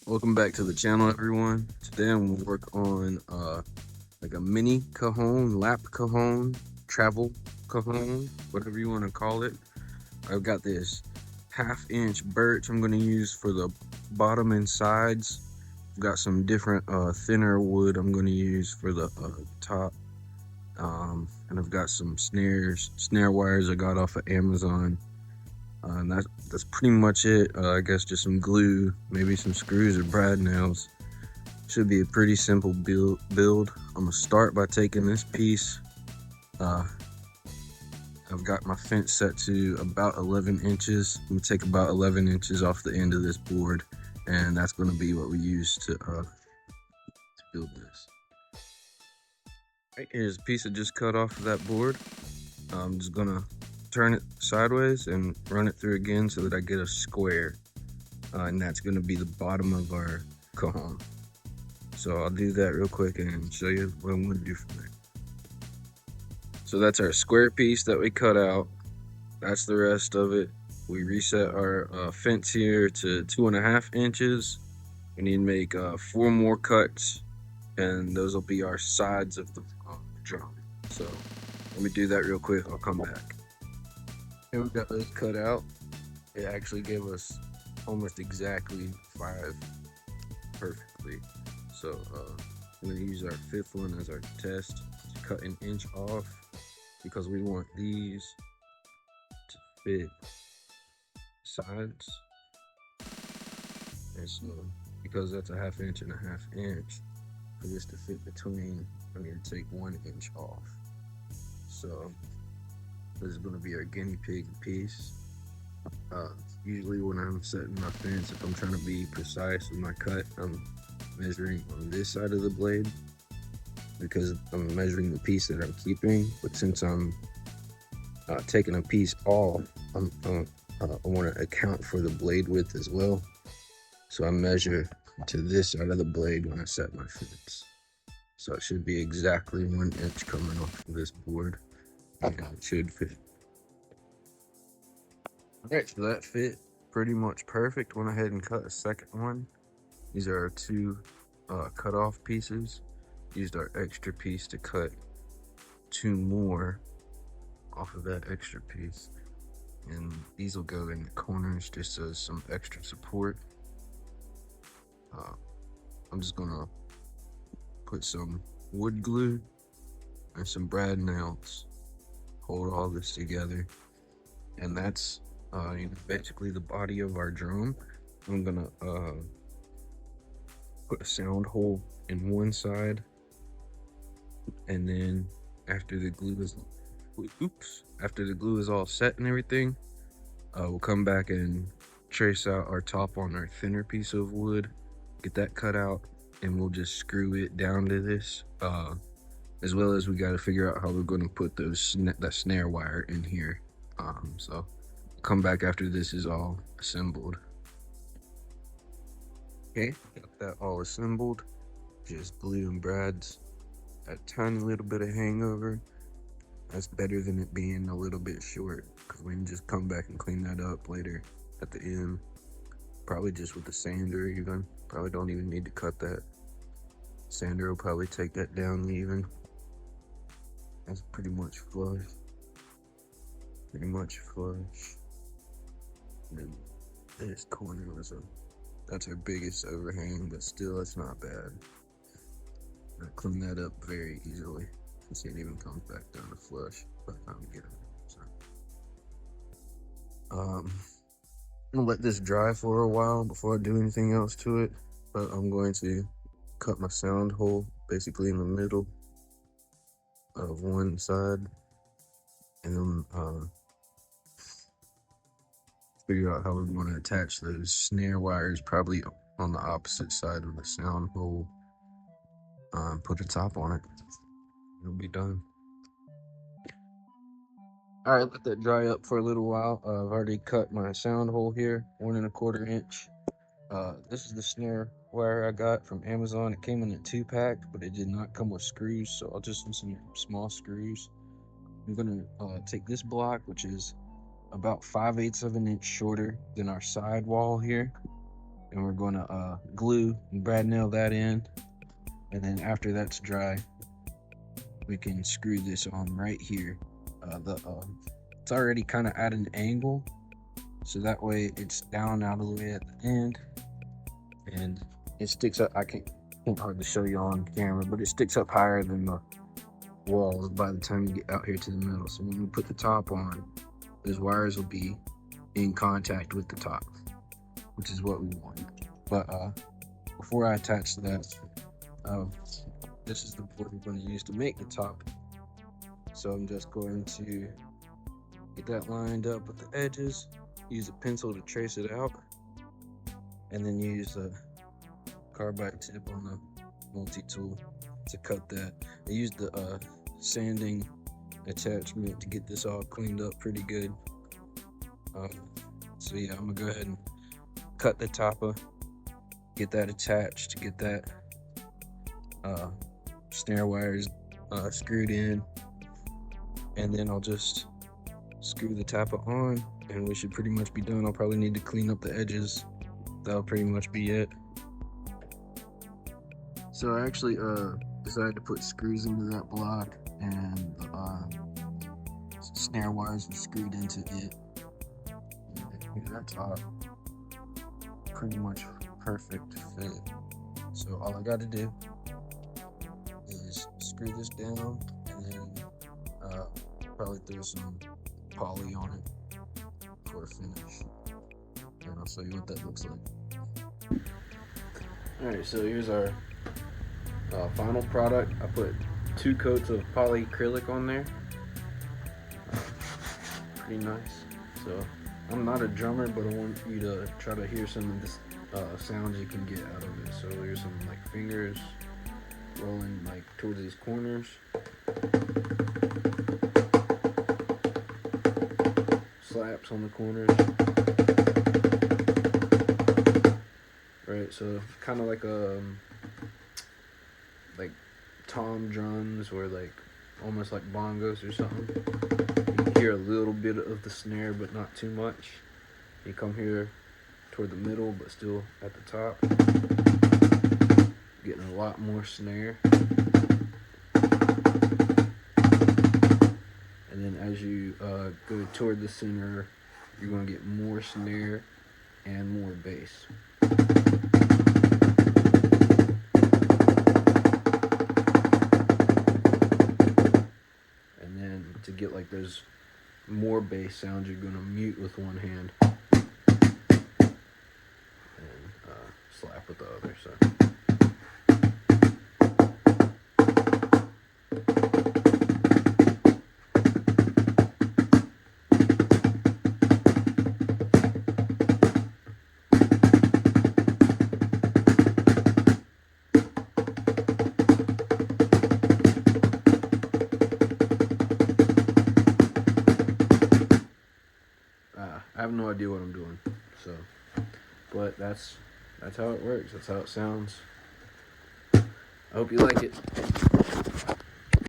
Welcome back to the channel, everyone. Today I'm gonna work on like a mini cajon, lap cajon, travel cajon, whatever you want to call it. I've got this 1/2 inch birch I'm gonna use for the bottom and sides. I've got some different thinner wood I'm gonna use for the top. And I've got some snare wires I got off of Amazon. And that's pretty much it. I guess just some glue, maybe some screws or brad nails. Should be a pretty simple build. I'm gonna start by taking this piece. I've got my fence set to about 11 inches. I'm gonna take about 11 inches off the end of this board, and that's gonna be what we use to build this. Right, here's a piece I just cut off of that board. I'm just gonna turn it sideways and run it through again so that I get a square, and that's going to be the bottom of our cajon. So I'll do that real quick and show you what I'm going to do from there. So that's our square piece that we cut out. That's the rest of it. We reset our fence here to 2.5 inches. We need to make 4 more cuts, and those will be our sides of the drum. So let me do that real quick. I'll come back. Here we got those cut out. It actually gave us almost exactly 5 perfectly. So I'm gonna use our 5th one as our test. Cut 1 inch off because we want these to fit sides. And so because that's a 1/2 inch and a 1/2 inch, for this to fit between, I need to take 1 inch off. So this is going to be our guinea pig piece. Usually when I'm setting my fence, if I'm trying to be precise with my cut, I'm measuring on this side of the blade because I'm measuring the piece that I'm keeping. But since I'm taking a piece off, I want to account for the blade width as well. So I measure to this side of the blade when I set my fence. So it should be exactly 1 inch coming off of this board. It should fit. Alright, so that fit pretty much perfect. Went ahead and cut a second one. These are our 2 cut off pieces. Used our extra piece to cut 2 more off of that extra piece. And these will go in the corners just as some extra support. I'm just gonna put some wood glue and some brad nails, hold all this together, and that's basically the body of our drum. I'm gonna put a sound hole in one side, and then after the glue is all set and everything, we'll come back and trace out our top on our thinner piece of wood, get that cut out, and we'll just screw it down to this. As well as we got to figure out how we're going to put that snare wire in here. So come back after this is all assembled. Okay, got that all assembled. Just glue and brads. A tiny little bit of hangover. That's better than it being a little bit short, because we can just come back and clean that up later at the end. Probably just with the sander even. Probably don't even need to cut that. Sander will probably take that down even. That's pretty much flush. And then this corner that's our biggest overhang, but still it's not bad. I clean that up very easily. You see it even comes back down to flush by the time we get it. So I'm gonna let this dry for a while before I do anything else to it, but I'm going to cut my sound hole basically in the middle of one side, and then figure out how we're going to attach those snare wires, probably on the opposite side of the sound hole. Put a top on it. It'll be done. All right, let that dry up for a little while. I've already cut my sound hole here, 1 1/4 inch. This is the snare wire I got from Amazon. It came in a 2-pack, but it did not come with screws, so I'll just use some small screws. I'm gonna take this block, which is about 5/8 of an inch shorter than our side wall here. and we're going to glue and brad nail that in, and then after that's dry, we can screw this on right here. It's already kind of at an angle, so that way it's down out of the way at the end, and it sticks up. I can't hardly show you on camera, but it sticks up higher than the walls by the time you get out here to the middle. So when we put the top on, those wires will be in contact with the top, which is what we want. But before I attach that, this is the board we're going to use to make the top. So I'm just going to get that lined up with the edges, use a pencil to trace it out, and then use a carbide tip on the multi-tool to cut that. I used the sanding attachment to get this all cleaned up pretty good. So yeah, I'm gonna go ahead and cut the Tapa, get that attached, get that snare wires screwed in, and then I'll just screw the Tapa on, and we should pretty much be done. I'll probably need to clean up the edges. That'll pretty much be it. So I actually decided to put screws into that block, and snare wires were screwed into it. And that's pretty much perfect fit. So all I got to do is screw this down, and then probably throw some poly on it for a finish. And I'll show you what that looks like. Alright, so here's our final product. I put 2 coats of polyacrylic on there. Pretty nice. So I'm not a drummer, but I want you to try to hear some of this sounds you can get out of it. So here's some like fingers rolling like towards these corners. Slaps on the corners. Right, so kind of like like tom drums, or like almost like bongos or something. You can hear a little bit of the snare, but not too much. You come here toward the middle, but still at the top. Getting a lot more snare. And then as you go toward the center, you're going to get more snare and more bass. To get like those more bass sounds, you're going to mute with one hand and slap with the other. So I have no idea what I'm doing, but that's how it works. That's how it sounds. I hope you like it.